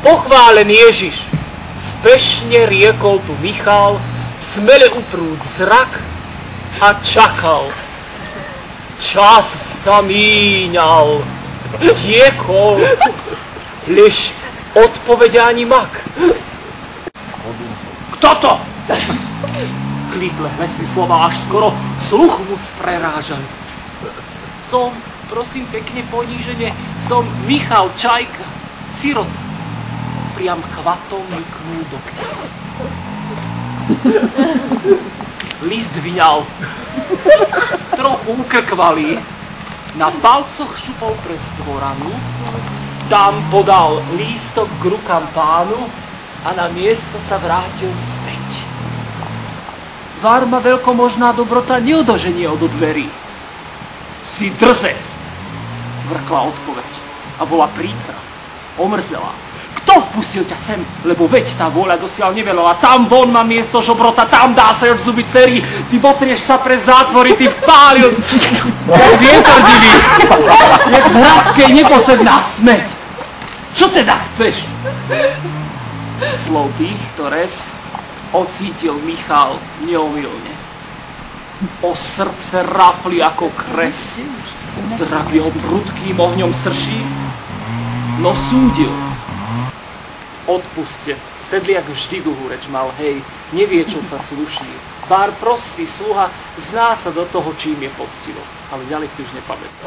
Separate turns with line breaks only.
Pochválený Ježiš, spešne riekol tu Michal, smele uprúť zrak a čakal. Čas sa míňal, tiekol, lež odpovedia ani mak. Kto to? Klible hlasné slova, až skoro sluch mu sprerážali. Som, prosím pekne ponížene, som Michal Čajka, sirota. Priam chvatom myknul do knihy. List vyňal, trochu ukrkvalý, na palcoch šupol prst dvoranu, tam podal lístok k rukám pánu a na miesto sa vrátil späť. Vár ma veľkomožná dobrota neodoženie od dverí. Si drzec, vrkla odpoveď a bola príkra, omrzelá. Kto vpustil ťa sem? Lebo veď tá vôľa dosiaľ neveľa. Tam von má miesto žobrota, tam dá sa už zuby dcerí. Ty votrieš sa pre zátvory, ty vpálil. Vietor divý, jak z hradskej neposedná smeť. Čo teda chceš? Slov týchto res ocítil Michal neomylne. O srdce rafli ako kres. Zrak jeho prudkým ohňom srší, no súdil. Odpuste, sedliak vždy dlhú reč mal, hej, nevie, čo sa sluší. Bár prostý sluha zná sa do toho, čím je poctivosť, ale ďalej si už nepamätá.